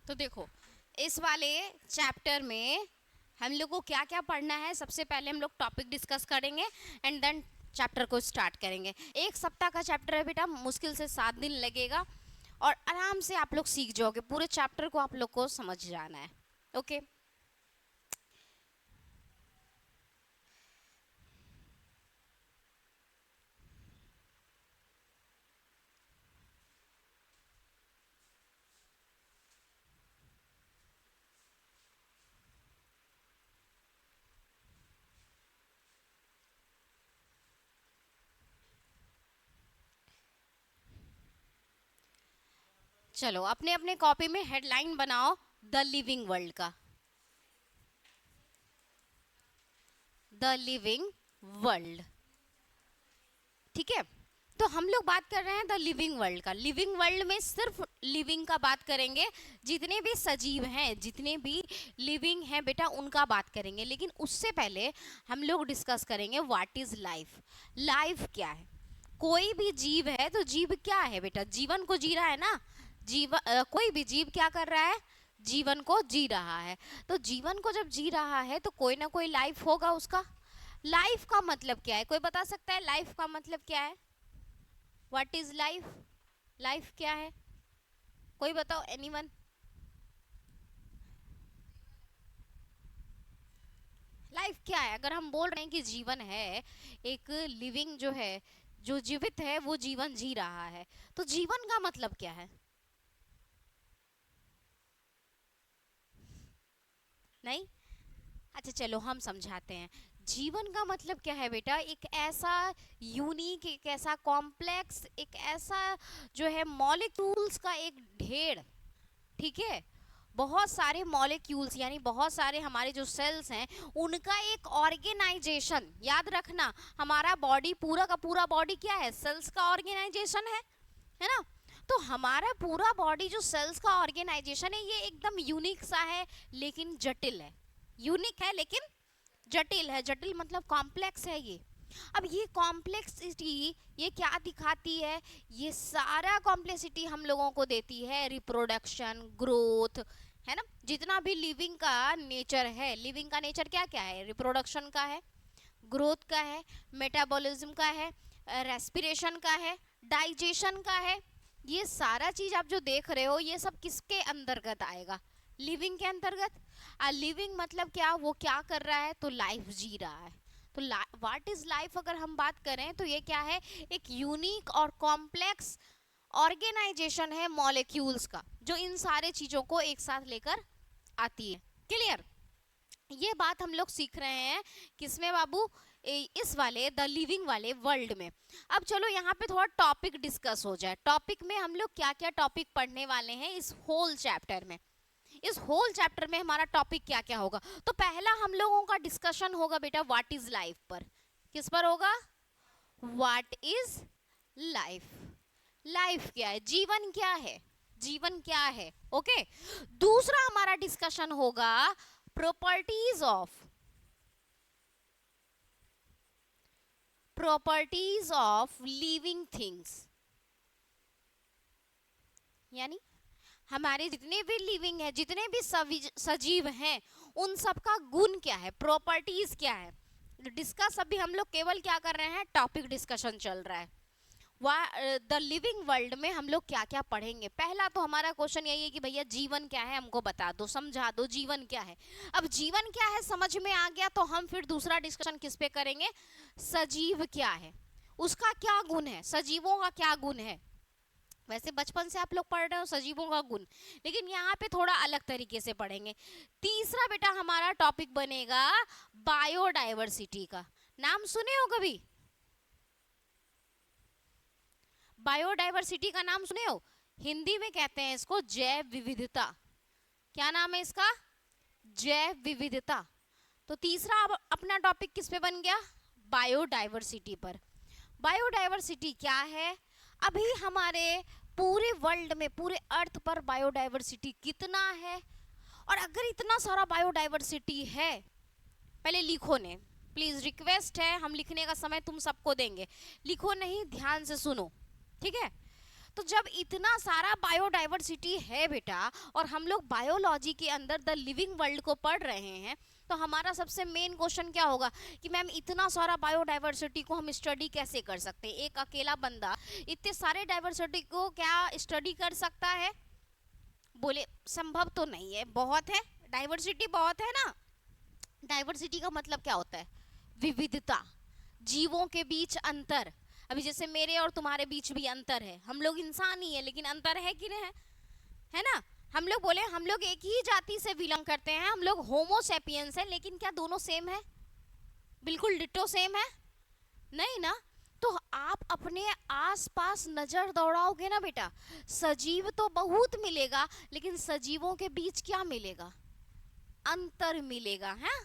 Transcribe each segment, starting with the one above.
तो देखो, इस वाले चैप्टर में हम लोग को क्या क्या पढ़ना है। सबसे पहले हम लोग टॉपिक डिस्कस करेंगे एंड देन चैप्टर को स्टार्ट करेंगे। एक सप्ताह का चैप्टर है बेटा, मुश्किल से 7 दिन लगेगा और आराम से आप लोग सीख जाओगे। पूरे चैप्टर को आप लोग को समझ जाना है। ओके, चलो अपने अपने कॉपी में हेडलाइन बनाओ द लिविंग वर्ल्ड का। द लिविंग वर्ल्ड, ठीक है। तो हम लोग बात कर रहे हैं द लिविंग वर्ल्ड का। लिविंग वर्ल्ड में सिर्फ लिविंग का बात करेंगे, जितने भी सजीव हैं, जितने भी लिविंग हैं बेटा, उनका बात करेंगे। लेकिन उससे पहले हम लोग डिस्कस करेंगे व्हाट इज लाइफ। लाइफ क्या है? कोई भी जीव है तो जीव क्या है बेटा? जीवन को जी रहा है ना। कोई भी जीव क्या कर रहा है? जीवन को जी रहा है। तो जीवन को जब जी रहा है तो कोई ना कोई लाइफ होगा उसका। लाइफ का मतलब क्या है? कोई बता सकता है लाइफ का मतलब क्या है? What is life? लाइफ क्या है? कोई बताओ, एनीवन? लाइफ क्या है? अगर हम बोल रहे हैं कि जीवन है, एक लिविंग जो है, जो जीवित है, वो जीवन जी रहा है, तो जीवन का मतलब क्या है? नहीं? अच्छा चलो हम समझाते हैं। जीवन का मतलब क्या है बेटा? एक ऐसा यूनिक, एक ऐसा कॉम्प्लेक्स, एक ऐसा जो है मॉलिक्यूल्स का एक ढेर, ठीक है। बहुत सारे मॉलिक्यूल्स यानी बहुत सारे हमारे जो सेल्स हैं, उनका एक ऑर्गेनाइजेशन। याद रखना, हमारा बॉडी पूरा का पूरा बॉडी क्या है? सेल्स का ऑर्गेनाइजेशन है ना। तो हमारा पूरा बॉडी जो सेल्स का ऑर्गेनाइजेशन है, ये एकदम यूनिक सा है लेकिन जटिल है। यूनिक है लेकिन जटिल है। जटिल मतलब कॉम्प्लेक्स है ये। अब ये कॉम्प्लेक्सिटी ये क्या दिखाती है? ये सारा कॉम्प्लेक्सिटी हम लोगों को देती है रिप्रोडक्शन, ग्रोथ, है ना। जितना भी लिविंग का नेचर है, लिविंग का नेचर क्या क्या है? रिप्रोडक्शन का है, ग्रोथ का है, मेटाबॉलिज्म का है, रेस्पिरेशन का है, डाइजेशन का है। ये सारा चीज आप जो देख रहे हो, ये सब किसके अंतर्गत आएगा? लिविंग के अंतर्गत। लिविंग मतलब क्या? वो क्या कर रहा है? तो लाइफ जी रहा है। तो व्हाट इज लाइफ अगर हम बात करें तो ये क्या है? एक यूनिक और कॉम्प्लेक्स ऑर्गेनाइजेशन है मॉलिक्यूल्स का, जो इन सारे चीजों को एक साथ लेकर आती है। क्लियर? ये बात हम लोग सीख रहे हैं किसमें बाबू? इस वाले द लिविंग वाले वर्ल्ड में। अब चलो यहाँ पे थोड़ा टॉपिक डिस्कस हो जाए। टॉपिक में हम लोग क्या क्या टॉपिक पढ़ने वाले हैं इस होल चैप्टर में? इस होल चैप्टर में हमारा टॉपिक क्या क्या होगा? तो पहला हम लोगों का डिस्कशन होगा बेटा व्हाट इज लाइफ पर। किस पर होगा? What is life. लाइफ क्या है? जीवन क्या है? जीवन क्या है? ओके। दूसरा हमारा डिस्कशन होगा properties of, properties of living things. यानी हमारे जितने भी लिविंग है, जितने भी सजीव हैं, उन सब का गुण क्या है? प्रॉपर्टीज क्या है? डिस्कस अभी हम लोग केवल क्या कर रहे हैं? टॉपिक डिस्कशन चल रहा है। द लिविंग वर्ल्ड में हम लोग क्या क्या पढ़ेंगे? पहला तो हमारा क्वेश्चन यही है कि भैया जीवन क्या है, हमको बता दो, समझा दो जीवन क्या है। अब जीवन क्या है समझ में आ गया तो हम फिर दूसरा डिस्कशन किस पे करेंगे? सजीव क्या है, उसका क्या गुण है, सजीवों का क्या गुण है। वैसे बचपन से आप लोग पढ़ रहे हो सजीवों का गुण, लेकिन यहाँ पे थोड़ा अलग तरीके से पढ़ेंगे। तीसरा बेटा हमारा टॉपिक बनेगा बायोडाइवर्सिटी का। नाम सुने हो कभी? बायोडाइवर्सिटी का नाम सुने हो? हिंदी में कहते हैं इसको जैव विविधता। क्या नाम है इसका? जैव विविधता। तो तीसरा अब अपना टॉपिक किस पे बन गया? बायोडाइवर्सिटी पर। बायोडाइवर्सिटी क्या है? अभी हमारे पूरे वर्ल्ड में, पूरे अर्थ पर बायोडाइवर्सिटी कितना है? और अगर इतना सारा बायोडाइवर्सिटी है, पहले लिखो ने, प्लीज रिक्वेस्ट है, हम लिखने का समय तुम सबको देंगे। लिखो नहीं, ध्यान से सुनो, ठीक है। तो जब इतना सारा बायोडाइवर्सिटी है बेटा, और हम लोग बायोलॉजी के अंदर द लिविंग वर्ल्ड को पढ़ रहे हैं, तो हमारा सबसे मेन क्वेश्चन क्या होगा कि मैम इतना सारा बायोडाइवर्सिटी को हम स्टडी कैसे कर सकते हैं? एक अकेला बंदा इतने सारे डाइवर्सिटी को क्या स्टडी कर सकता है? बोले संभव तो नहीं है। बहुत है, डाइवर्सिटी बहुत है ना। डाइवर्सिटी का मतलब क्या होता है? विविधता, जीवों के बीच अंतर। अभी जैसे मेरे और तुम्हारे बीच भी अंतर है, हम लोग इंसान ही है लेकिन अंतर है कि नहीं है ना। हम लोग बोले हम लोग एक ही जाति से बिलोंग करते हैं, हम लोग होमो सैपियंस हैं, लेकिन क्या दोनों सेम है? बिल्कुल डिट्टो सेम है? नहीं ना। तो आप अपने आसपास नजर दौड़ाओगे ना बेटा, सजीव तो बहुत मिलेगा, लेकिन सजीवों के बीच क्या मिलेगा? अंतर मिलेगा है,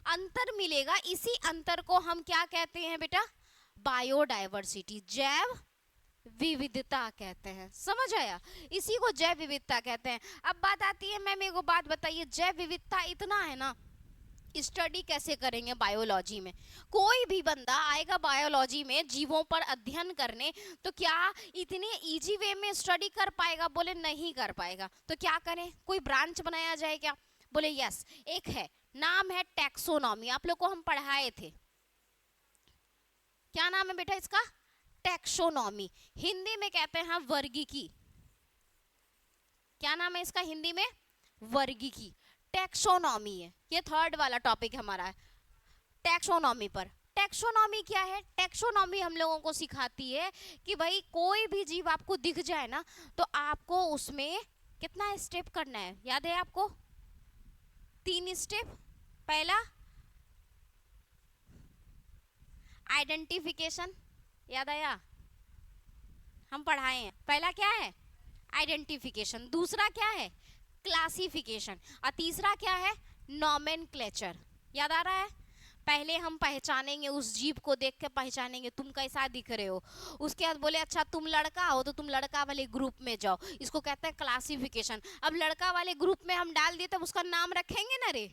अंतर मिलेगा। इसी अंतर को हम क्या कहते हैं बेटा? बायोडाइवर्सिटी, जैव विविधता कहते हैं। समझ आया? इसी को जैव विविधता कहते हैं। अब बात आती है, मैम एक बात बताइए, जैव विविधता इतना है ना, स्टडी कैसे करेंगे बायोलॉजी में? कोई भी बंदा आएगा बायोलॉजी में जीवों पर अध्ययन करने, तो क्या इतने इजी वे में स्टडी कर पाएगा? बोले नहीं कर पाएगा। तो क्या करें? कोई ब्रांच बनाया जाए क्या? बोले यस, एक है, नाम है टैक्सोनॉमी। आप लोग को हम पढ़ाए थे। क्या नाम है बेटा इसका? टैक्सोनॉमी। हिंदी में कहते हैं वर्गीकी। क्या नाम है इसका हिंदी में? वर्गीकी। टैक्सोनॉमी है ये, थर्ड वाला टॉपिक हमारा है टैक्सोनॉमी पर। टैक्सोनॉमी क्या है? टैक्सोनॉमी हम लोगों को सिखाती है कि भाई कोई भी जीव आपको दिख जाए ना, तो आपको उसमें कितना स्टेप करना है? याद है आपको? 3 स्टेप। पहला आइडेंटिफिकेशन, याद आया? हम पढ़ाए हैं। पहला क्या है? आइडेंटिफिकेशन। दूसरा क्या है? क्लासिफिकेशन। और तीसरा क्या है? नॉमेनक्लेचर। याद आ रहा है? पहले हम पहचानेंगे, उस जीव को देख के पहचानेंगे तुम कैसा दिख रहे हो। उसके बाद बोले अच्छा तुम लड़का हो तो तुम लड़का वाले ग्रुप में जाओ, इसको कहते हैं क्लासिफिकेशन। अब लड़का वाले ग्रुप में हम डाल दिए, तब उसका नाम रखेंगे ना रे,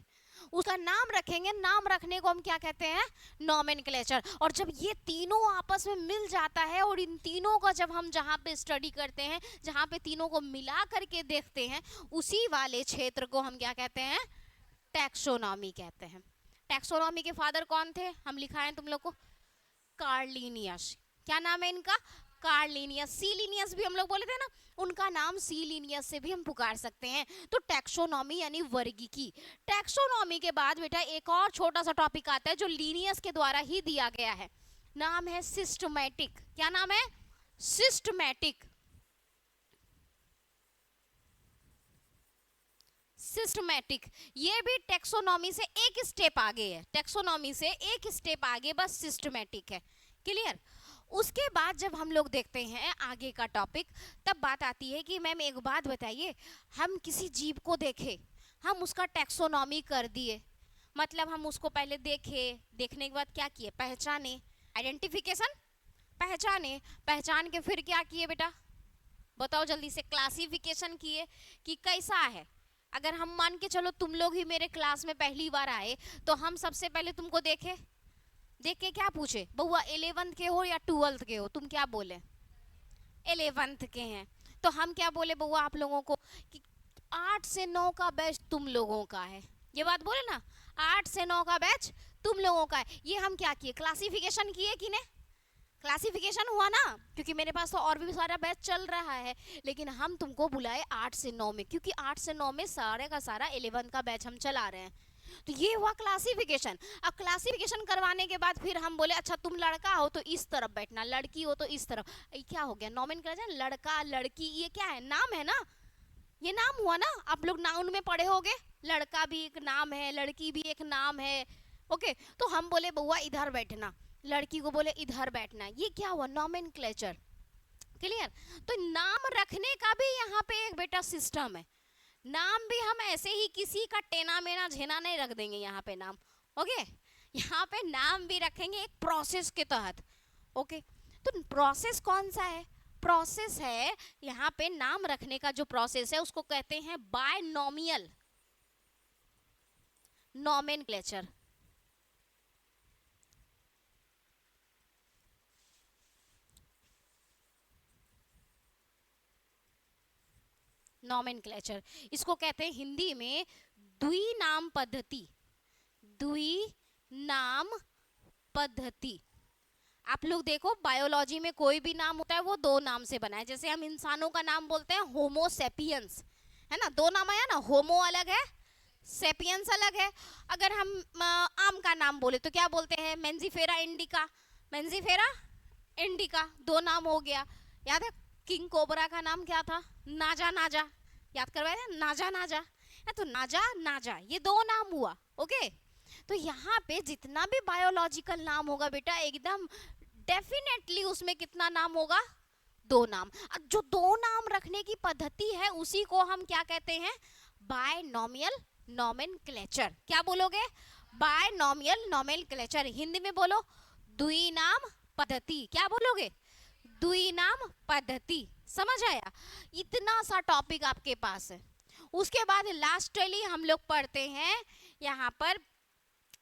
उसका नाम रखेंगे। नाम रखने को हम क्या कहते हैं? नॉमेनक्लेचर। और जब ये तीनों आपस में मिल जाता है, और इन तीनों का जब हम जहाँ पे स्टडी करते हैं, जहाँ पे तीनों को मिला करके देखते हैं, उसी वाले क्षेत्र को हम क्या कहते हैं? टैक्सोनॉमी कहते हैं। टैक्सोनॉमी के फादर कौन थे? हम लिखा है तुम लोग को, कार्ल लिनियस। क्या नाम है इनका? Karl Linnaeus. सी लिनियस भी हम लोग बोले थे ना, उनका नाम सी लिनियस से भी हम पुकार सकते हैं। तो टैक्सोनॉमी यानी वर्गीकी। टैक्सोनॉमी के बाद बेटा एक और छोटा सा टॉपिक आता है जो लिनियस के द्वारा ही दिया गया है, नाम है सिस्टमैटिक। क्या नाम है? सिस्टमैटिक। सिस्टमैटिक ये भी टैक्सोनॉमी से एक स्टेप आगे है, टैक्सोनॉमी से एक स्टेप आगे, बस सिस्टमैटिक है। क्लियर? उसके बाद जब हम लोग देखते हैं आगे का टॉपिक, तब बात आती है कि मैम एक बात बताइए, हम किसी जीव को देखे, हम उसका टैक्सोनॉमी कर दिए, मतलब हम उसको पहले देखे, देखने के बाद क्या किए? पहचाने, आइडेंटिफिकेशन, पहचाने, पहचान के फिर क्या किए बेटा? बताओ जल्दी से। क्लासिफिकेशन किए कि कैसा है। अगर हम मान के चलो तुम लोग ही मेरे क्लास में पहली बार आए, तो हम सबसे पहले तुमको देखे, देख के क्या पूछे? बउआ 11th के हो या 12th के हो? तुम क्या बोले? 11th के हैं। तो हम क्या बोले बउआ आप लोगों को कि 8 से 9 का बैच तुम लोगों का है। ये बात बोले ना, 8 से 9 का बैच तुम लोगों का है। ये हम क्या किए? क्लासिफिकेशन किए कि नहीं? क्लासिफिकेशन हुआ ना, क्योंकि मेरे पास तो और भी सारा बैच चल रहा है, लेकिन हम तुमको बुलाए 8 से 9 में, क्योंकि 8 से 9 में सारे का सारा 11 का बैच हम चला रहे हैं। तो ये हुआ क्लासिफिकेशन। अब क्लासिफिकेशन करवाने के बाद फिर हम बोले अच्छा तुम लड़का हो तो इस तरफ बैठना, लड़की हो तो इस तरफ। ये क्या हो गया? नॉमेनक्लेचर। लड़का लड़की ये क्या है? नाम है ना, ये नाम हुआ ना। आप लोग नाउन में पढ़े होगे, लड़का भी एक नाम है, लड़की भी एक नाम है। ओके, तो हम बोले बउआ इधर बैठना, लड़की को बोले इधर बैठना। ये क्या हुआ? नॉमेनक्लेचर। क्लियर? तो नाम रखने का भी यहाँ पे एक बेटा सिस्टम है। नाम भी हम ऐसे ही किसी का टेना मेना झेना नहीं रख देंगे यहाँ पे नाम। ओके, यहाँ पे नाम भी रखेंगे एक प्रोसेस के तहत। ओके, तो प्रोसेस कौन सा है? प्रोसेस है यहाँ पे नाम रखने का जो प्रोसेस है उसको कहते हैं बायनॉमियल नॉमेनक्लेचर। नॉमेनक्लेचर, इसको कहते हैं हिंदी में द्विनाम पद्धति। द्विनाम पद्धति। आप लोग देखो बायोलॉजी में कोई भी नाम होता है वो दो नाम से बना है। जैसे हम इंसानों का नाम बोलते हैं होमोसेपियंस, है ना, दो नाम आया ना, होमो अलग है, सेपियंस अलग है। अगर हम आम का नाम बोले तो क्या बोलते हैं, मेंजीफेरा इंडिका। मेंजीफेरा इंडिका, दो नाम हो गया। याद है किंग कोबरा का नाम क्या था, नाजा नाजा, याद करवाए थे, नाजा नाजा है, तो नाजा नाजा ये दो नाम हुआ। ओके, तो यहाँ पे जितना भी बायोलॉजिकल नाम होगा बेटा एकदम डेफिनेटली उसमें कितना नाम होगा, दो नाम। अब जो दो नाम रखने की पद्धति है उसी को हम क्या कहते हैं, बायनॉमियल नॉमेनक्लेचर। क्या बोलोगे, बायनॉमियल नॉमेनक्लेचर। हिंदी में बोलो द्विनाम पद्धति। क्या बोलोगे, द्विनाम पद्धति। समझ आया, इतना सा टॉपिक आपके पास है। उसके बाद लास्टली हम लोग पढ़ते हैं यहाँ पर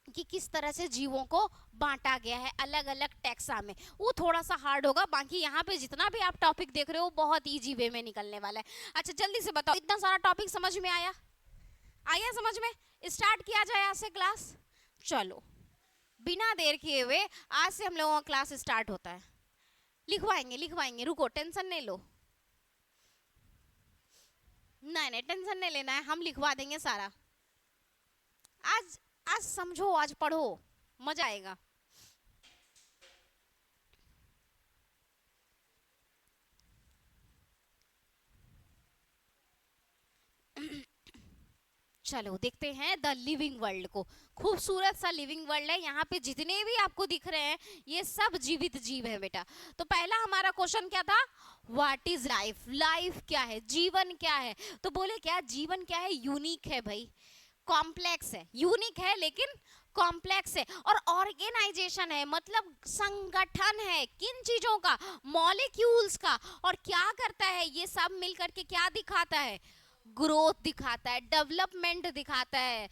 कि किस तरह से जीवों को बांटा गया है अलग अलग टैक्सा में। वो थोड़ा सा हार्ड होगा, बाकी यहाँ पे जितना भी आप टॉपिक देख रहे हो बहुत इजी वे में निकलने वाला है। अच्छा जल्दी से बताओ, इतना सारा टॉपिक समझ में आया, आया समझ में? स्टार्ट किया जाए आज से क्लास। चलो बिना देर किए हुए आज से हम लोगों का क्लास स्टार्ट होता है। लिखवाएंगे लिखवाएंगे, रुको टेंशन नहीं लो, नहीं नहीं टेंशन नहीं लेना है, हम लिखवा देंगे सारा। आज आज समझो, आज पढ़ो, मजा आएगा। चलो देखते हैं द लिविंग वर्ल्ड को। खूबसूरत सा लिविंग वर्ल्ड है, यहाँ पे जितने भी आपको दिख रहे हैं ये सब जीवित जीव है बेटा। तो पहला हमारा क्वेश्चन क्या था, व्हाट इज लाइफ। लाइफ क्या है, जीवन क्या है? तो बोले क्या, जीवन क्या है, यूनिक है भाई, कॉम्प्लेक्स है। यूनिक है लेकिन कॉम्प्लेक्स है, और ऑर्गेनाइजेशन है, मतलब संगठन है। किन चीजों का, मॉलिक्यूल्स का। और क्या करता है ये सब मिलकर के, क्या दिखाता है, ग्रोथ दिखाता है, डेवलपमेंट दिखाता है,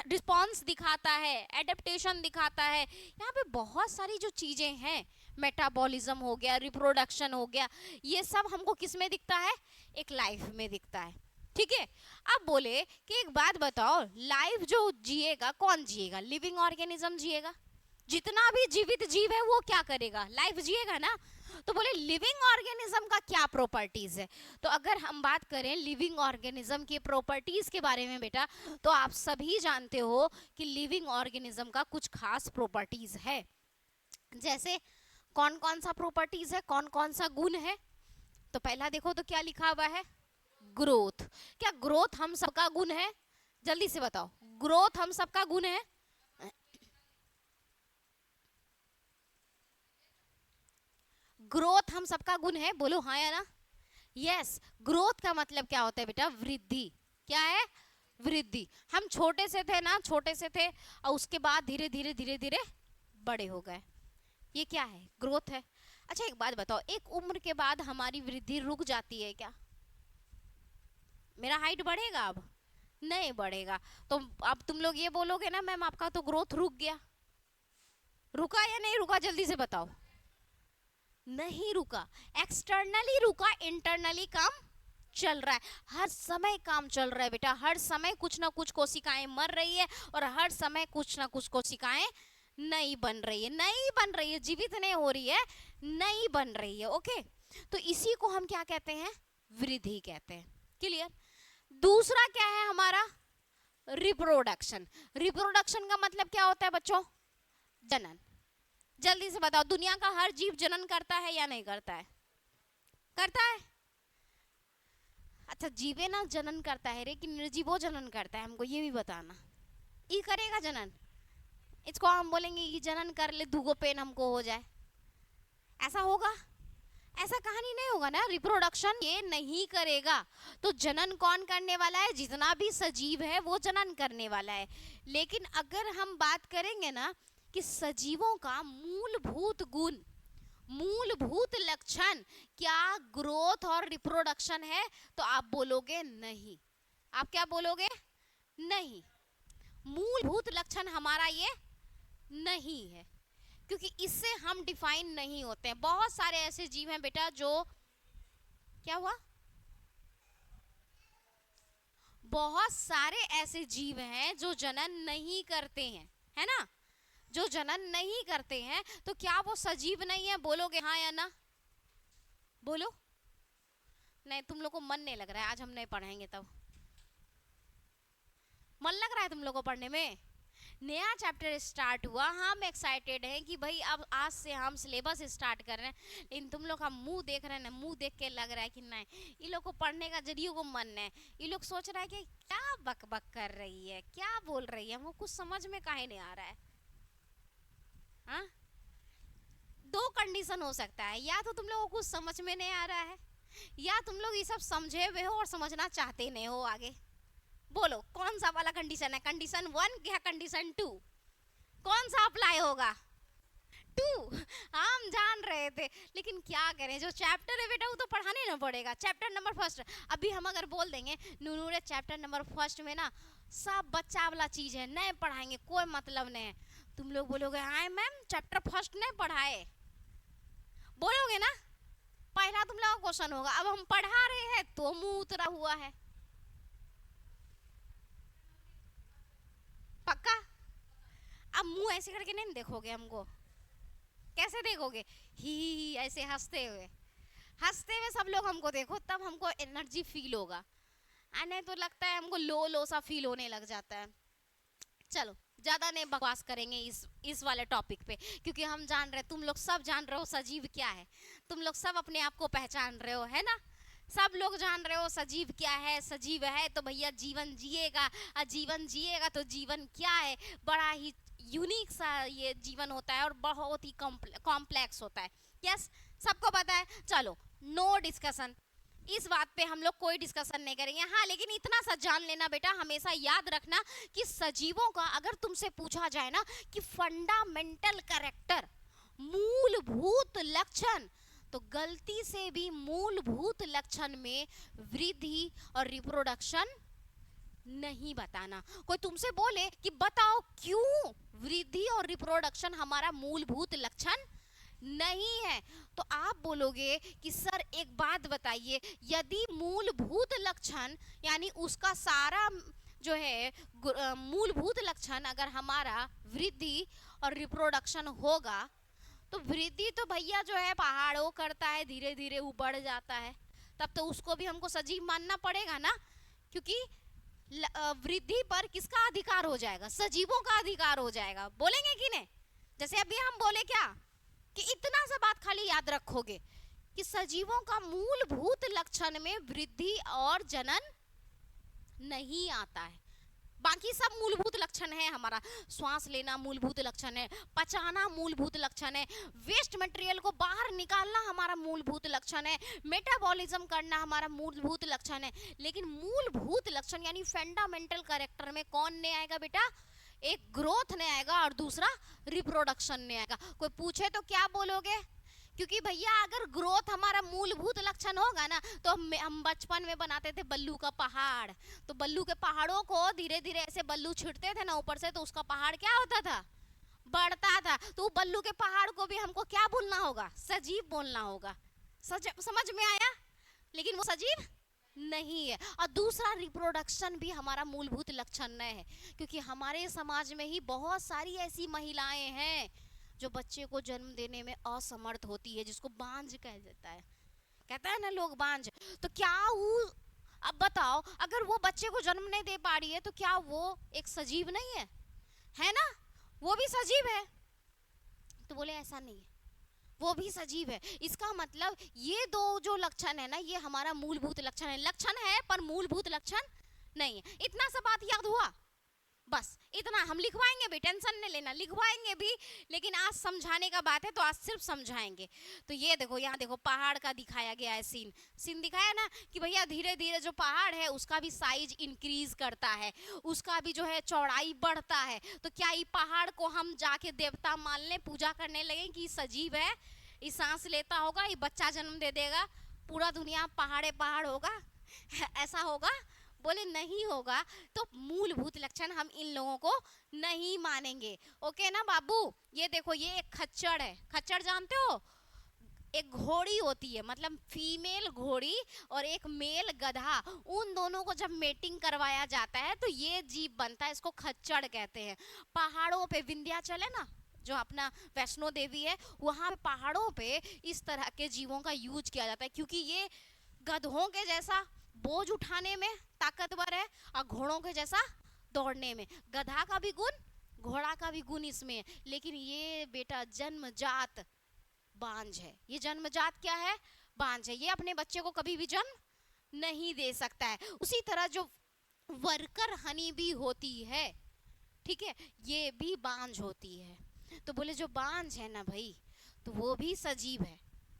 रिस्पॉन्स दिखाता है, एडेप्टेशन दिखाता है। यहाँ पे बहुत सारी जो चीजें हैं, मेटाबॉलिज्म हो गया, रिप्रोडक्शन हो गया, ये सब हमको किस में दिखता है, एक लाइफ में दिखता है। ठीक है, अब बोले कि एक बात बताओ, लाइफ जो जिएगा कौन जिएगा, लिविंग ऑर्गेनिज्म जिएगा। जितना भी जीवित जीव है वो क्या करेगा, लाइफ जिएगा ना। तो बोले लिविंग ऑर्गेनिज्म का क्या प्रॉपर्टीज है। तो अगर हम बात करें लिविंग ऑर्गेनिज्म की प्रॉपर्टीज के बारे में बेटा, तो आप सभी जानते हो कि लिविंग ऑर्गेनिज्म का कुछ खास प्रॉपर्टीज है। जैसे कौन कौन सा प्रॉपर्टीज है, कौन कौन सा गुण है। तो पहला देखो तो क्या लिखा हुआ है, ग्रोथ। क्या ग्रोथ हम सबका गुण है, जल्दी से बताओ, ग्रोथ हम सबका गुण है। ग्रोथ हम सबका गुण है, बोलो हाँ या ना। यस, ग्रोथ का मतलब क्या होता है बेटा, वृद्धि। क्या है, वृद्धि। हम छोटे से थे ना, छोटे से थे और उसके बाद धीरे धीरे धीरे धीरे बड़े हो गए, ये क्या है, ग्रोथ है। अच्छा एक बात बताओ, एक उम्र के बाद हमारी वृद्धि रुक जाती है क्या? मेरा हाइट बढ़ेगा अब, नहीं बढ़ेगा। तो अब तुम लोग ये बोलोगे ना मैम आपका तो ग्रोथ रुक गया, रुका या नहीं रुका, जल्दी से बताओ। नहीं रुका, एक्सटर्नली रुका, इंटरनली काम चल रहा है। हर समय काम चल रहा है बेटा, हर समय कुछ ना कुछ कोशिकाएं मर रही है और हर समय कुछ ना कुछ कोशिकाएं नई बन रही है, नई बन रही है, जीवित नहीं हो रही है, नई बन रही है। ओके, तो इसी को हम क्या कहते हैं, वृद्धि कहते हैं। क्लियर? दूसरा क्या है हमारा, रिप्रोडक्शन। रिप्रोडक्शन का मतलब क्या होता है बच्चों, जनन। जल्दी से बताओ, दुनिया का हर जीव जनन करता है या नहीं करता है, करता है। अच्छा जीवे ना जनन करता है लेकिन निर्जीवो जनन करता है, हमको ये भी बताना। ये करेगा जनन, इसको हम बोलेंगे कि जनन कर ले, दुगो पेन हमको हो जाए, ऐसा होगा? ऐसा कहानी नहीं होगा ना, रिप्रोडक्शन ये नहीं करेगा। तो जनन कौन करने वाला है, जितना भी सजीव है वो जनन करने वाला है। लेकिन अगर हम बात करेंगे ना कि सजीवों का मूलभूत गुण, मूलभूत लक्षण क्या ग्रोथ और रिप्रोडक्शन है, तो आप बोलोगे नहीं। आप क्या बोलोगे, नहीं, मूलभूत लक्षण हमारा ये नहीं है, क्योंकि इससे हम डिफाइन नहीं होते हैं। बहुत सारे ऐसे जीव हैं बेटा जो, क्या हुआ, बहुत सारे ऐसे जीव हैं जो जनन नहीं करते हैं, है ना, जो जनन नहीं करते हैं, तो क्या वो सजीव नहीं है? बोलोगे हाँ या ना? बोलो। नहीं, तुम लोग को मन नहीं लग रहा है, आज हम नहीं पढ़ेंगे तब। मन लग रहा है तुम लोग को पढ़ने में? नया चैप्टर स्टार्ट हुआ, हम एक्साइटेड हैं कि भाई अब आज से हम सिलेबस स्टार्ट कर रहे हैं, लेकिन तुम लोग का मुंह देख रहे हैं ना, मुंह देख के लग रहा है कि नहीं, ये लोग को पढ़ने का जरिए को मन है। ये लोग सोच रहा है कि क्या बक बक कर रही है, क्या बोल रही है, वो कुछ समझ में काहे नहीं आ रहा है। हाँ, दो कंडीशन हो सकता है, या तो तुम लोगों को कुछ समझ में नहीं आ रहा है, या तुम लोग ये सब समझे हुए हो और समझना चाहते नहीं हो आगे। बोलो कौन सा वाला कंडीशन है? कंडीशन 1 या कंडीशन 2? कौन सा अप्लाई होगा? 2। हम जान रहे थे, लेकिन क्या करें, जो चैप्टर है बेटा वो तो पढ़ाने ना पड़ेगा। चैप्टर नंबर 1 अभी हम अगर बोल देंगे नूनूरे चैप्टर नंबर 1 में ना सब बच्चा वाला चीज है, नहीं पढ़ाएंगे, कोई मतलब नहीं है, तुम लोग बोलोगे हाँ मैम चैप्टर 1 नहीं पढ़ाए, बोलोगे ना? पहला तुम लोग क्वेश्चन होगा। अब हम पढ़ा रहे हैं तो मुंह उतरा हुआ है, पक्का? अब मुंह ऐसे करके नहीं देखोगे हमको, कैसे देखोगे? ही ऐसे हंसते हुए, हंसते हुए सब लोग हमको देखो, तब हमको एनर्जी फील होगा। नहीं तो लगता है हमको लो लो सा फील होने लग जाता है। चलो ज्यादा नहीं बकवास करेंगे इस वाले टॉपिक पे, क्योंकि हम जान रहे, तुम लोग सब जान रहे हो सजीव क्या है, तुम लोग सब अपने आप को पहचान रहे हो, है ना? सब लोग जान रहे हो सजीव क्या है। सजीव है तो भैया जीवन जिएगा, और जीवन जिएगा तो जीवन क्या है, बड़ा ही यूनिक सा ये जीवन होता है और बहुत ही कॉम्प्लेक्स होता है। यस, सबको पता है। चलो नो डिस्कशन, इस बात पे हम लोग कोई डिस्कशन नहीं करेंगे। हाँ, लेकिन इतना सा जान लेना बेटा, हमेशा याद रखना कि सजीवों का अगर तुमसे पूछा जाए ना कि फंडामेंटल कैरेक्टर, मूलभूत लक्षण, तो गलती से भी मूलभूत लक्षण में वृद्धि और रिप्रोडक्शन नहीं बताना। कोई तुमसे बोले कि बताओ क्यों वृद्धि और रिप्रोडक्शन हमारा मूलभूत लक्षण नहीं है, तो आप बोलोगे कि सर एक बात बताइए, यदि मूलभूत लक्षण यानी उसका सारा जो है मूलभूत लक्षण अगर हमारा वृद्धि और रिप्रोडक्शन होगा, तो वृद्धि तो भैया जो है पहाड़ों करता है, धीरे धीरे वो बढ़ जाता है, तब तो उसको भी हमको सजीव मानना पड़ेगा ना, क्योंकि वृद्धि पर किसका अधिकार हो जाएगा? सजीवों का अधिकार हो जाएगा। बोलेंगे कि नहीं? जैसे अभी हम बोले क्या कि इतना सा बात खाली याद रखोगे कि सजीवों का मूलभूत लक्षण में वृद्धि और जनन नहीं आता है, बाकी सब मूलभूत लक्षण है। हमारा श्वास लेना मूलभूत लक्षण है, पचाना मूलभूत लक्षण है, वेस्ट मटेरियल को बाहर निकालना हमारा मूलभूत लक्षण है, मेटाबॉलिज्म करना हमारा मूलभूत लक्षण है। लेकिन मूलभूत लक्षण यानी फंडामेंटल कैरेक्टर में कौन नहीं आएगा बेटा? एक ग्रोथ नहीं आएगा और दूसरा रिप्रोडक्शन नहीं आएगा। कोई पूछे तो क्या बोलोगे? क्योंकि भैया अगर ग्रोथ हमारा मूलभूत लक्षण होगा ना, तो हम बचपन में बनाते थे बल्लू का पहाड़, तो बल्लू के पहाड़ों को धीरे धीरे ऐसे बल्लू छिड़ते थे ना ऊपर से, तो उसका पहाड़ क्या होता था? बढ़ता था। तो बल्लू के पहाड़ को भी हमको क्या बोलना होगा? सजीव बोलना होगा। समझ में आया? लेकिन वो सजीव नहीं है। और दूसरा, रिप्रोडक्शन भी हमारा मूलभूत लक्षण नहीं है, क्योंकि हमारे समाज में ही बहुत सारी ऐसी महिलाएं हैं जो बच्चे को जन्म देने में असमर्थ होती है, जिसको बांझ कह देता है, कहता है ना लोग बांझ। तो क्या वो, अब बताओ, अगर वो बच्चे को जन्म नहीं दे पा रही है तो क्या वो एक सजीव नहीं है? है ना, वो भी सजीव है। तो बोले ऐसा नहीं है, वो भी सजीव है। इसका मतलब ये दो जो लक्षण है ना, ये हमारा मूलभूत लक्षण है। लक्षण है पर मूलभूत लक्षण नहीं है। इतना सा बात याद हुआ? बस इतना। हम लिखवाएंगे भी, टेंशन नहीं लेना, लिखवाएंगे भी, लेकिन आज समझाने का बात है तो आज सिर्फ समझाएंगे। तो ये देखो, यहाँ देखो पहाड़ का दिखाया गया है सीन दिखाया ना कि भैया धीरे धीरे जो पहाड़ है उसका भी साइज इंक्रीज करता है, उसका भी जो है चौड़ाई बढ़ता है। तो क्या ये पहाड़ को हम जाके देवता मान लें, पूजा करने लगे कि सजीव है, ये सांस लेता होगा, ये बच्चा जन्म दे देगा, पूरा दुनिया पहाड़े पहाड़ होगा, ऐसा होगा? बोले नहीं होगा। तो मूलभूत लक्षण हम इन लोगों को नहीं मानेंगे। ओके ना बाबू? ये देखो, ये एक खच्चर है, खच्चर जानते हो? एक घोड़ी होती है, मतलब फीमेल घोड़ी और एक मेल गधा, उन दोनों को जब मेटिंग करवाया जाता है तो ये जीव बनता है, इसको खच्चड़ कहते हैं। पहाड़ों पे विंध्याचल है ना, जो अपना वैष्णो देवी है, वहां पे पहाड़ों पे इस तरह के जीवों का यूज किया जाता है, क्योंकि ये गधों के जैसा बोझ उठाने में ताकतवर है और घोड़ों के जैसा दौड़ने में। गधा का भी गुण, घोड़ा का भी गुण इसमें है, लेकिन ये बेटा जन्मजात बांझ है। ये जन्मजात क्या है? बांझ है। ये अपने बच्चे को कभी भी जन्म नहीं दे सकता है। उसी तरह जो वर्कर हनी भी होती है, ठीक है, ये भी बांझ होती है। तो बोले जो बांझ है ना भाई, तो वो भी सजीव है।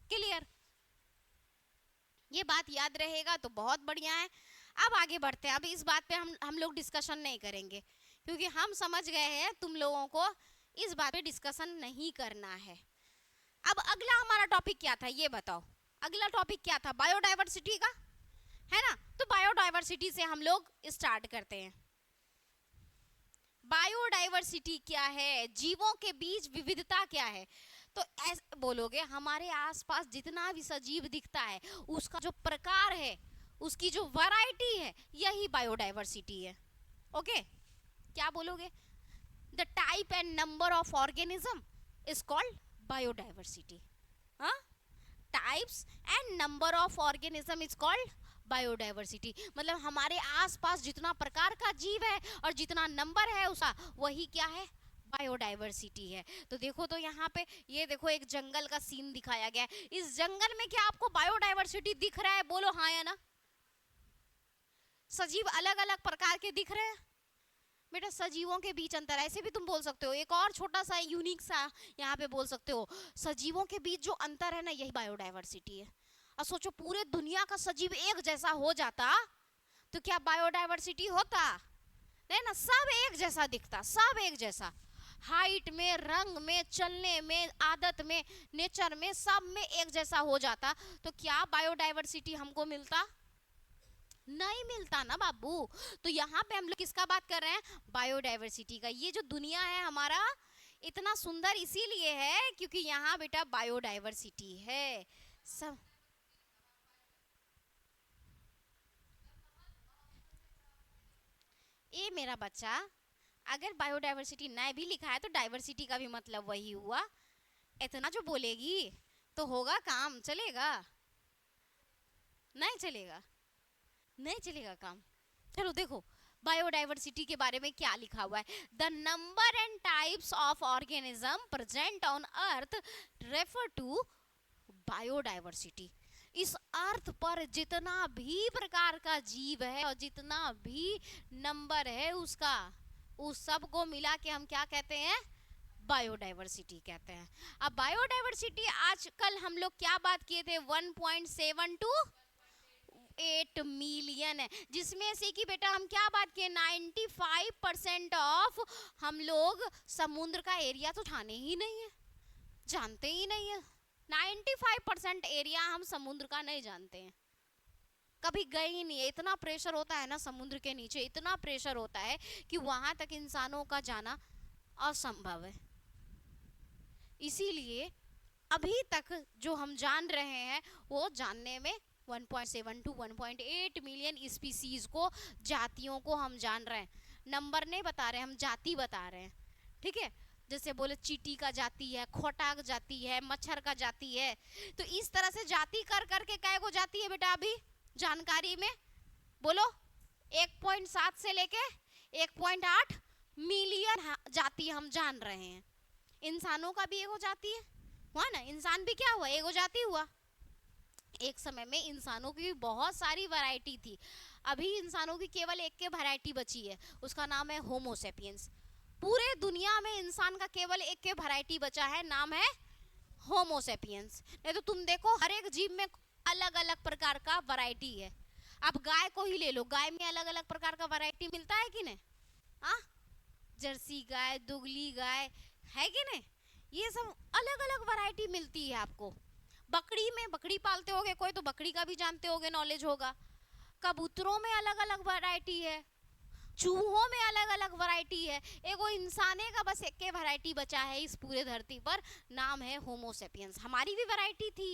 क्लियर? ये बात याद रहेगा तो बहुत बढ़िया है। अब आगे बढ़ते हैं। अब इस बात पे हम लोग डिस्कशन नहीं करेंगे, क्योंकि हम समझ गए हैं तुम लोगों को इस बात पे डिस्कशन नहीं करना है। अब अगला हमारा टॉपिक क्या था ये बताओ। अगला टॉपिक क्या था? बायोडायवर्सिटी का, है ना। तो बायोडायवर्सिटी से हम लोग स्टार्ट करते हैं। बायोडायवर्सिटी क्या है? जीवों के बीच विविधता क्या है? तो ऐसे बोलोगे, हमारे आसपास जितना भी सजीव दिखता है उसका जो प्रकार है, उसकी जो वैरायटी है, यही बायोडायवर्सिटी है। ओके, क्या बोलोगे? The type and number of organism is called biodiversity. हाँ, types and number of organism is called biodiversity. मतलब हमारे आसपास जितना प्रकार का जीव है और जितना नंबर है उसका, वही क्या है? बायोडायवर्सिटी है। तो देखो, तो यहाँ पे ये देखो एक जंगल का सीन दिखाया गया है। इस जंगल में क्या आपको बायोडायवर्सिटी दिख रहा है? बोलो हाँ या ना। सजीव अलग अलग प्रकार के दिख रहे हैं बेटा। सजीवों के बीच अंतर, ऐसे भी तुम बोल सकते हो। एक और छोटा सा यूनिक सा यहाँ पे बोल सकते हो, सजीवों के बीच जो अंतर है ना, यही बायोडायवर्सिटी है। और सोचो पूरे दुनिया का सजीव एक जैसा हो जाता तो क्या बायोडायवर्सिटी होता? नहीं ना, सब एक जैसा दिखता, सब एक जैसा, हाइट में, रंग में, चलने में, आदत में, नेचर में, सब में एक जैसा हो जाता, तो क्या बायोडायवर्सिटी हमको मिलता? नहीं मिलता ना बाबू। तो यहाँ पे हम लोग किसका बात कर रहे हैं? बायोडायवर्सिटी का। ये जो दुनिया है हमारा इतना सुंदर इसीलिए है क्योंकि यहाँ बेटा बायोडायवर्सिटी है। सब ये मेरा बच्चा, अगर बायोडायवर्सिटी नहीं भी लिखा है तो डाइवर्सिटी का भी मतलब वही हुआ। इतना जो बोलेगी तो होगा काम, चलेगा? नहीं चलेगा, नहीं चलेगा काम। चलो देखो बायोडाइवर्सिटी के बारे में क्या लिखा हुआ है। The number and types of organism present on earth refer to biodiversity. इस अर्थ पर जितना भी प्रकार का जीव है और जितना भी नंबर है उसका, उस सब को मिला के हम क्या कहते हैं? बायोडाइवर्सिटी कहते हैं। अब बायोडाइवर्सिटी आजकल हम लोग क्या बात किए थे? 1.7 to 8 मिलियन है, जिसमें से कि बेटा हम क्या बात किए? 95% ऑफ हम लोग समुद्र का एरिया तो ठाने ही नहीं है, जानते ही नहीं है। 95% एरिया हम समुद्र का नहीं जानते हैं, कभी गए ही नहीं है। इतना प्रेशर होता है ना समुद्र के नीचे, इतना प्रेशर होता है कि वहां तक इंसानों का जाना असंभव है। इसीलिए अभी तक जो हम जान रहे हैं वो जानने में 1.7 to 1.8 मिलियन स्पीसीज को, जातियों को हम जान रहे हैं। नंबर नहीं बता रहे, हम जाति बता रहे हैं। ठीक है, जैसे बोले चींटी का जाति है, खोटा का जाति है, मच्छर का जाति है। तो इस तरह से जाति कर करके कै को जाती है बेटा अभी जानकारी में? बोलो 1.7 से लेके 1.8 मिलियन जाति हम जान रहे हैं। इंसानों का भी एगो जाति है, हुआ ना? इंसान भी क्या हुआ? एगो जाति हुआ। एक समय में इंसानों की भी बहुत सारी वैरायटी थी, अभी इंसानों की केवल एक के वैरायटी बची है, उसका नाम है होमो सेपियंस। पूरे दुनिया में इंसान का केवल एक के वैरायटी बचा है, नाम है होमो सेपियंस। नहीं तो तुम देखो हर एक जीव में अलग अलग प्रकार का वैरायटी है। अब गाय को ही ले लो, गाय में अलग अलग प्रकार का वैरायटी मिलता है कि नहीं? हाँ, जर्सी गाय, दुगली गाय, है कि नहीं? ये सब अलग अलग वैरायटी मिलती है आपको। बकरी में, बकरी पालते होगे कोई तो बकरी का भी जानते होगे, नॉलेज होगा। कबूतरों में अलग अलग वैरायटी है, चूहों में अलग अलग वैरायटी है, एगो इंसाने का बस एक के वैरायटी बचा है इस पूरे धरती पर, नाम है होमोसेपियंस। हमारी भी वैरायटी थी,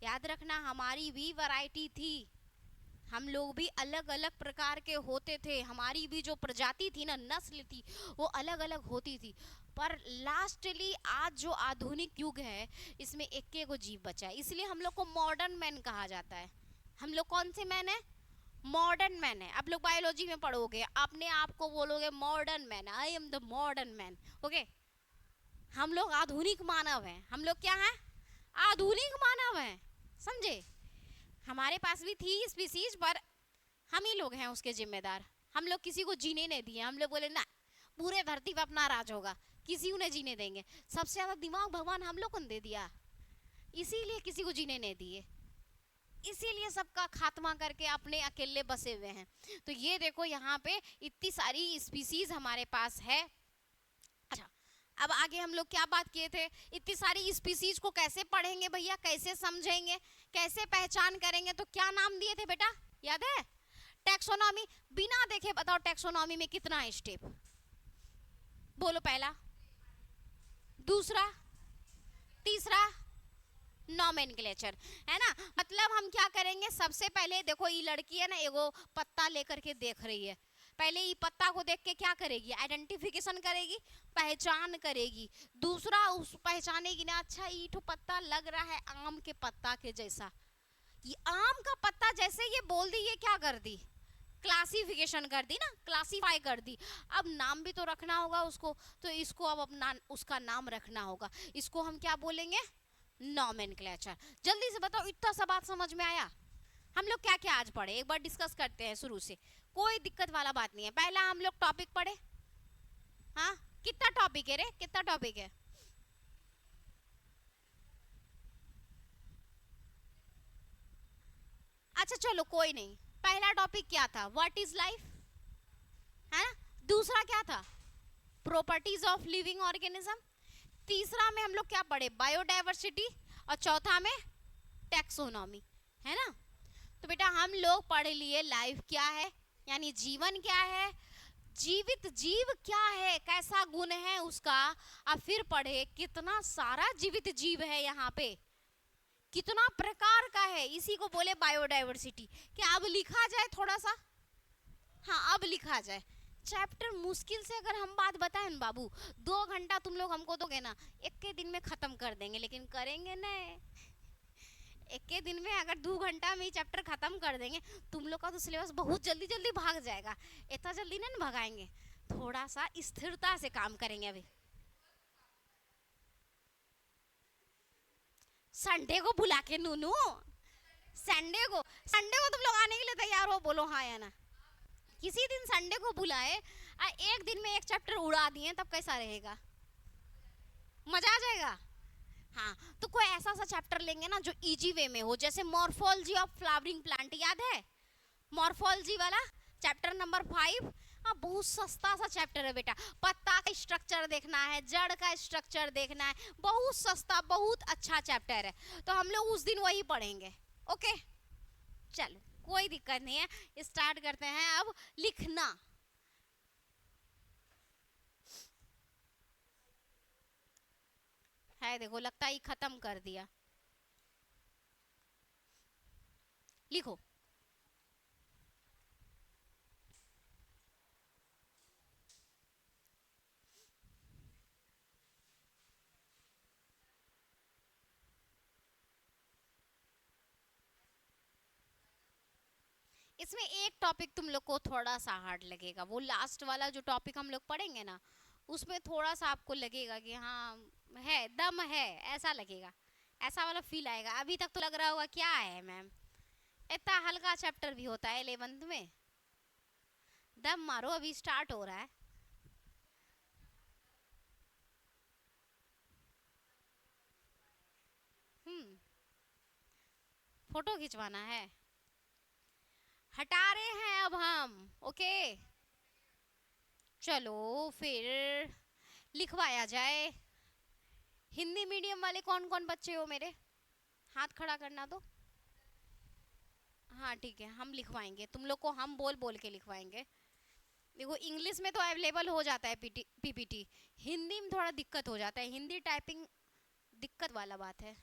याद रखना, हमारी भी वैरायटी थी, हम लोग भी अलग अलग प्रकार के होते थे, हमारी भी जो प्रजाति थी ना, नस्ल थी, वो अलग अलग होती थी। पर लास्टली आज जो आधुनिक युग है इसमें एक एक जीव बचा है, इसलिए हम लोग को मॉडर्न मैन कहा जाता है। हम लोग कौन से मैन है? मॉडर्न मैन है। आप लोग बायोलॉजी में पढ़ोगे, अपने आप को बोलोगे modern man, I am the modern man. Okay, हम लोग आधुनिक मानव हैं। हम लोग क्या हैं? आधुनिक मानव हैं, समझे? हमारे पास भी थी स्पीसीज, पर हम ही लोग हैं उसके जिम्मेदार। हम लोग किसी को जीने नहीं दिए, हम लोग बोले ना पूरे धरती पर अपना राज होगा, किसी को नहीं जीने देंगे। सबसे ज्यादा दिमाग भगवान हम लोग को दे दिया, इसीलिए किसी को जीने नहीं दिए, इसीलिए सबका खात्मा करके अपने अकेले बसे हुए हैं। तो ये देखो यहाँ पे इतनी सारी स्पीसीज हमारे पास है। अच्छा, अब आगे हम लोग क्या बात किए थे? इतनी सारी स्पीसीज को कैसे पढ़ेंगे भैया, कैसे समझेंगे, कैसे पहचान करेंगे? तो क्या नाम दिए थे बेटा, याद है? टैक्सोनॉमी। बिना देखे बताओ टैक्सोनॉमी में कितना स्टेप? बोलो, पहला, दूसरा, तीसरा, नॉमेनक्लेचर, है ना। मतलब हम क्या करेंगे, सबसे पहले देखो ये लड़की है ना, एगो पत्ता लेकर के देख रही है, पहले ये पत्ता को देख के क्या करेगी? आइडेंटिफिकेशन करेगी, पहचान करेगी। दूसरा उस पहचानेगी ना, अच्छा ये तो पत्ता लग रहा है आम के पत्ता के जैसा, ये आम का पत्ता जैसे ये बोल दी, ये क्या कर दी? क्लासिफिकेशन कर दी ना, क्लासिफाई कर दी। अब नाम भी तो रखना होगा उसको, तो इसको अब अपना उसका नाम रखना होगा, इसको हम क्या बोलेंगे? नॉमेनक्लेचर। जल्दी से बताओ, इतना सा बात समझ में आया? हम लोग क्या क्या आज पढ़े, एक बार डिस्कस करते हैं शुरू से, कोई दिक्कत वाला बात नहीं है। पहला हम लोग टॉपिक पढ़े, हाँ कितना टॉपिक है रे, कितना टॉपिक है? अच्छा चलो कोई नहीं, पहला टॉपिक क्या था? व्हाट इज लाइफ, है ना। दूसरा क्या था? Properties of living organism. तीसरा में हम लोग क्या पढ़े? बायोडायवर्सिटी। और चौथा में टैक्सोनॉमी, है ना। तो बेटा हम लोग पढ़ लिए लाइफ क्या है, यानी जीवन क्या है, जीवित जीव क्या है, कैसा गुण है उसका। अब फिर पढ़े कितना सारा जीवित जीव है यहाँ पे, कितना प्रकार का है, इसी को बोले बायोडायवर्सिटी। क्या अब लिखा जाए थोड़ा सा? हाँ अब लिखा जाए। चैप्टर मुश्किल से अगर हम बात बताएं ना बाबू, 2 घंटा तुम लोग हमको दोगे ना, एक के दिन में खत्म कर देंगे, लेकिन करेंगे नहीं। एक के दिन में अगर 2 घंटा में ही चैप्टर खत्म कर देंगे, तुम लोग का तो सिलेबस बहुत जल्दी जल्दी भाग जाएगा। इतना जल्दी नहीं भगाएंगे, थोड़ा सा स्थिरता से काम करेंगे। अभी संडे को बुला के नूनू, संडे को तुम लोग आने के लिए तैयार हो? बोलो हाँ या ना। किसी दिन संडे को बुलाए, एक दिन में एक चैप्टर उड़ा दिए, तब कैसा रहेगा? मजा आ जाएगा। हाँ, तो कोई ऐसा सा चैप्टर लेंगे ना जो इजी वे में हो, जैसे मॉर्फोलॉजी ऑफ फ्लावरिंग प्लांट, याद है? मॉर्फोलॉजी वाला चैप्टर नंबर 5। हाँ बहुत सस्ता सा चैप्टर है बेटा, पत्ता का स्ट्रक्चर देखना है, जड़ का स्ट्रक्चर देखना है, बहुत सस्ता बहुत अच्छा चैप्टर है। तो हम लोग उस दिन वही पढ़ेंगे। ओके चलो कोई दिक्कत नहीं है, स्टार्ट करते हैं अब लिखना। है देखो, लगता है खत्म कर दिया। लिखो। इसमें एक टॉपिक तुम लोग को थोड़ा सा हार्ड लगेगा, वो लास्ट वाला जो टॉपिक हम लोग पढ़ेंगे ना, उसमें थोड़ा सा आपको लगेगा कि हाँ है दम है, ऐसा लगेगा, ऐसा वाला फील आएगा। अभी तक तो लग रहा होगा क्या है मैम, इतना हल्का चैप्टर भी होता है 11th में। दम मारो, अभी स्टार्ट हो रहा है। हम्म, फोटो खिंचवाना है, हटा रहे हैं अब हम। ओके चलो फिर लिखवाया जाए। हिंदी मीडियम वाले कौन कौन बच्चे हो मेरे, हाथ खड़ा करना दो। हाँ ठीक है, हम लिखवाएंगे तुम लोग को, हम बोल बोल के लिखवाएंगे। देखो इंग्लिश में तो अवेलेबल हो जाता है पीपीटी, हिंदी में थोड़ा दिक्कत हो जाता है, हिंदी टाइपिंग दिक्कत वाला बात है।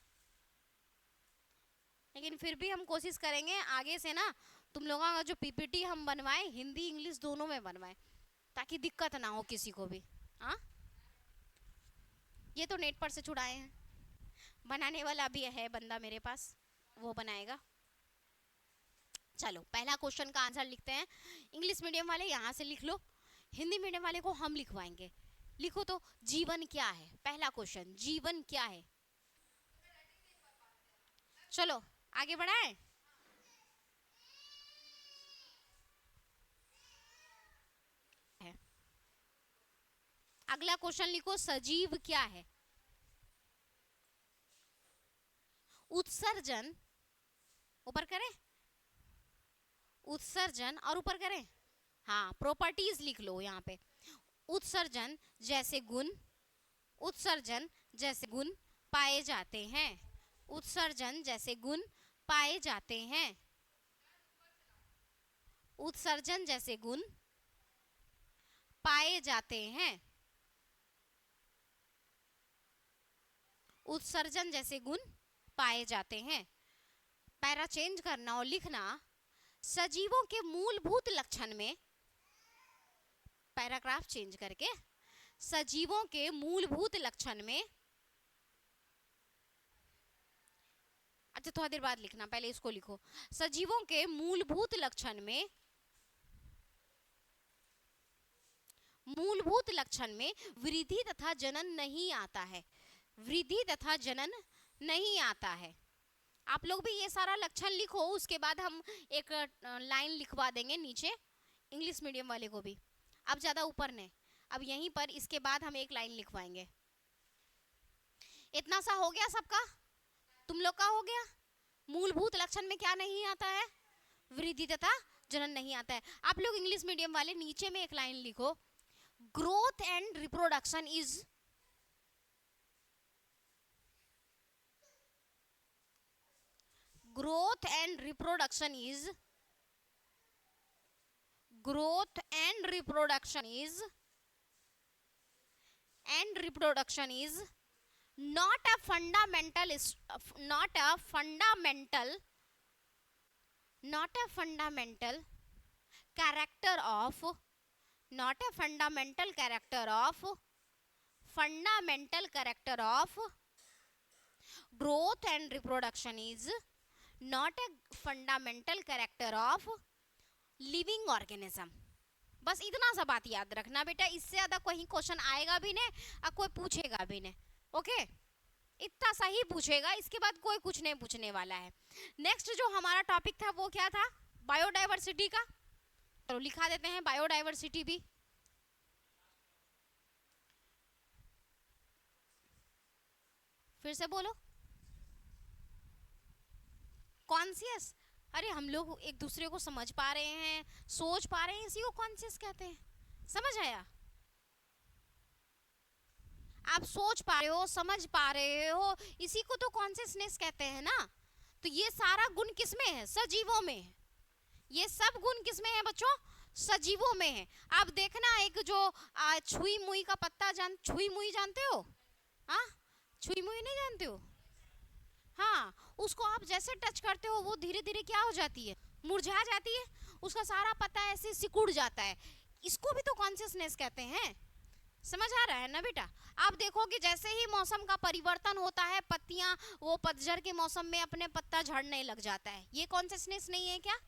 लेकिन फिर भी हम कोशिश करेंगे आगे से ना, तुम लोगों का जो पीपीटी हम बनवाएं हिंदी इंग्लिश दोनों में बनवाएं, ताकि दिक्कत ना हो किसी को भी। हाँ, ये तो नेट पर से छुड़ाए हैं, बनाने वाला भी है बंदा मेरे पास, वो बनाएगा। चलो पहला क्वेश्चन का आंसर लिखते हैं। इंग्लिश मीडियम वाले यहाँ से लिख लो, हिंदी मीडियम वाले को हम लिखवाएंगे। लिखो तो, जीवन क्या है? पहला क्वेश्चन, जीवन क्या है? चलो आगे बढ़ाएं। है, अगला क्वेश्चन लिखो, सजीव क्या है? उत्सर्जन, ऊपर करें, उत्सर्जन और ऊपर करें, हाँ प्रॉपर्टीज लिख लो यहाँ पे। उत्सर्जन जैसे गुण, उत्सर्जन जैसे गुण पाए जाते हैं, उत्सर्जन जैसे गुण पाए जाते हैं, उत्सर्जन जैसे गुण पाए जाते हैं, उत्सर्जन जैसे गुण पाए जाते हैं। पैरा चेंज करना और लिखना, सजीवों के मूलभूत लक्षण में, पैराग्राफ चेंज करके, सजीवों के मूलभूत लक्षण में, अच्छा थोड़ा देर बाद लिखना, पहले इसको लिखो। सजीवों के मूलभूत लक्षण में, मूलभूत लक्षण में वृद्धि तथा जनन नहीं आता है, वृद्धि तथा जनन नहीं आता है। आप लोग भी ये सारा लक्षण लिखो, उसके बाद हम एक लाइन लिखवा देंगे नीचे इंग्लिश मीडियम वाले को भी। अब ज़्यादा ऊपर नहीं, अब यहीं पर इसके बाद हम एक लाइन लिखवाएंगे। इतना सा हो गया सबका? तुम लोग का हो गया? मूलभूत लक्षण में क्या नहीं आता है? वृद्धि तथा जनन नहीं आता है। आप लोग इंग्लिश मीडियम वाले नीचे में एक लाइन लिखो, growth and reproduction is, growth and reproduction is, growth and reproduction is, and reproduction is not a fundamental, not a fundamental, not a fundamental character of, not a fundamental character of, fundamental character of growth and reproduction is not a fundamental character of living organism। बस इतना सा बात याद रखना बेटा, इससे ज्यादा कोई क्वेश्चन आएगा भी नहीं और कोई पूछेगा भी नहीं। ओके, इतना सा ही पूछेगा, इसके बाद कोई कुछ नहीं पूछने वाला है। नेक्स्ट जो हमारा टॉपिक था वो क्या था? बायोडाइवर्सिटी का। तो लिखा देते हैं बायोडाइवर्सिटी भी। फिर से बोलो, कॉन्शियस। अरे हम लोग एक दूसरे को समझ पा रहे हैं, सोच पा रहे हैं, इसी को कॉन्शियस कहते हैं। समझ आया? आप सोच पा रहे हो, समझ पा रहे हो, इसी को तो कॉन्शियसनेस कहते हैं ना। तो ये सारा गुण किसमें है? सजीवों में है। ये सब गुण किसमें है बच्चों? सजीवों में है। आप देखना, एक जो छुई मुई का पत्ता छुई मुई जानते हो? हाँ, छुई मुई नहीं जानते हो? हाँ, उसको आप जैसे टच करते हो वो धीरे धीरे क्या हो जाती है? मुरझा जाती है, उसका सारा पत्ता ऐसे सिकुड़ जाता है। इसको भी तो कॉन्शियसनेस कहते हैं। समझ आ रहा है ना बेटा? आप देखोगे जैसे ही मौसम का परिवर्तन होता है, पत्तियां वो पतझड़ के मौसम में अपने पत्ता झड़ने लग जाता है। ये कॉन्शियसनेस नहीं है क्या?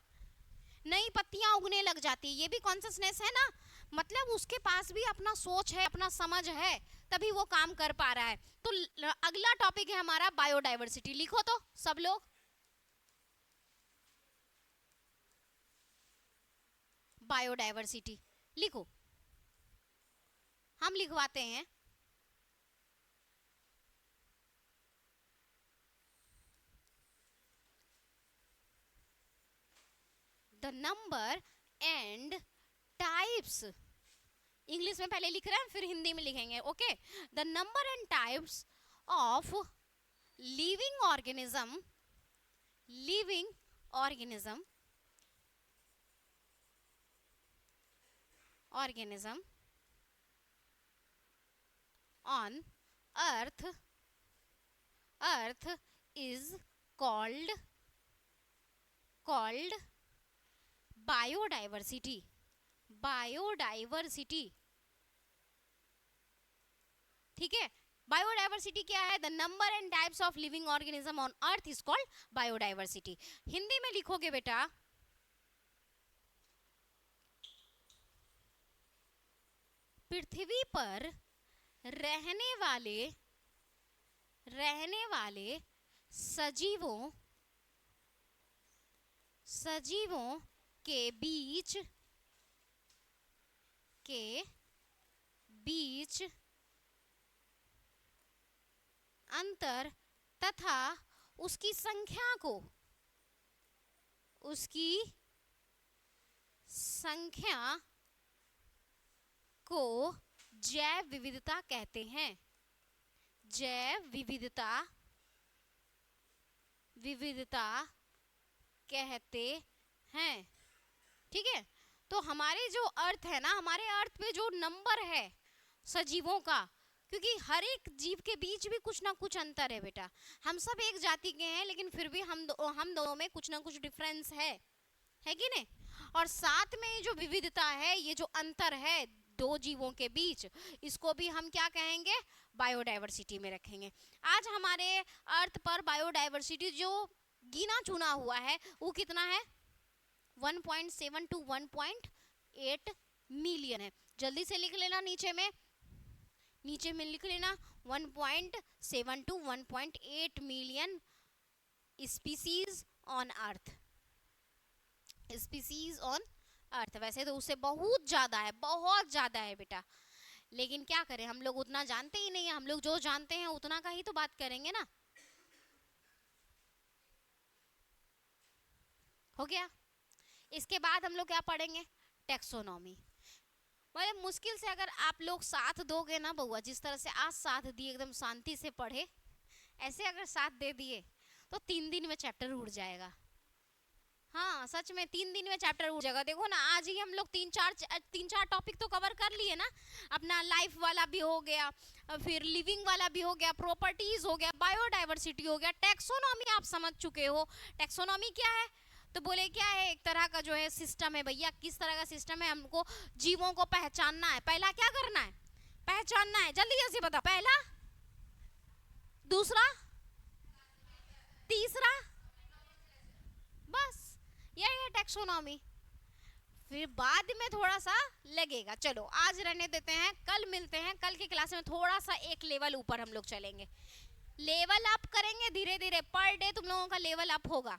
नई पत्तियां उगने लग जाती है, ये भी कॉन्शियसनेस है ना। मतलब उसके पास भी अपना सोच है, अपना समझ है, तभी वो काम कर पा रहा है। तो अगला टॉपिक है हमारा बायोडाइवर्सिटी। लिखो तो सब लोग, बायोडाइवर्सिटी लिखो। हम लिखवाते हैं, the number and types. English में पहले लिख रहे हैं, फिर हिंदी में लिखेंगे। Okay, the number and types of living organism, living organism organism on earth is called biodiversity. ठीक है, बायोडाइवर्सिटी क्या है? The number and types of living organism on earth is called biodiversity. Hindi में लिखोगे बेटा, पृथ्वी पर रहने वाले सजीवों के बीच अंतर तथा उसकी संख्या को जैव विविधता कहते हैं. जैव विविधता कहते हैं. ठीक है, तो हमारे जो अर्थ है ना, हमारे अर्थ पे जो नंबर है सजीवों का, क्योंकि हर एक जीव के बीच भी कुछ ना कुछ अंतर है बेटा. हम सब एक जाति के हैं, लेकिन फिर भी हम दोनों में कुछ ना कुछ डिफरेंस है कि नहीं? और साथ में जो विविधता है, ये जो अंतर है दो जीवों के बीच, इसको भी हम क्या कहेंगे? बायोडाइवर्सिटी में रखेंगे. आज हमारे अर्थ पर बायोडाइवर्सिटी जो गिना चुना हुआ है वो कितना है? 1.7 to 1.8 मिलियन है. जल्दी से लिख लेना, नीचे में लिख लेना 1.7 to 1.8 million species on earth. वैसे तो उससे बहुत ज्यादा है बेटा, लेकिन क्या करें, हम लोग उतना जानते ही नहीं है. हम लोग जो जानते हैं उतना का ही तो बात करेंगे ना. हो गया. इसके बाद हम लोग क्या पढ़ेंगे? टेक्सोनॉमी. मतलब मुश्किल से अगर आप लोग साथ दोगे ना बउआ, जिस तरह से आज साथ दिए, एकदम शांति से पढ़े, ऐसे अगर साथ दे दिए तो 3 दिन में चैप्टर उड़ जाएगा. हाँ सच में 3 दिन में चैप्टर उड़ जाएगा. देखो ना, आज ही हम लोग 3-4 टॉपिक तो कवर कर लिए ना. अपना लाइफ वाला भी हो गया, फिर लिविंग वाला भी हो गया, प्रॉपर्टीज हो गया, बायोडाइवर्सिटी हो गया, टेक्सोनॉमी आप समझ चुके हो. टेक्सोनॉमी क्या है? तो बोले क्या है? एक तरह का जो है सिस्टम है भैया. किस तरह का सिस्टम है? हमको जीवों को पहचानना है. पहला क्या करना है? पहचानना है. जल्दी जल्दी बताओ. पहला, दूसरा, तीसरा, बस यही है टेक्सोनॉमी. फिर बाद में थोड़ा सा लगेगा. चलो आज रहने देते हैं, कल मिलते हैं. कल की क्लास में थोड़ा सा एक लेवल ऊपर हम लोग चलेंगे, लेवल अप करेंगे धीरे धीरे. पर डे तुम लोगों का लेवल अप होगा.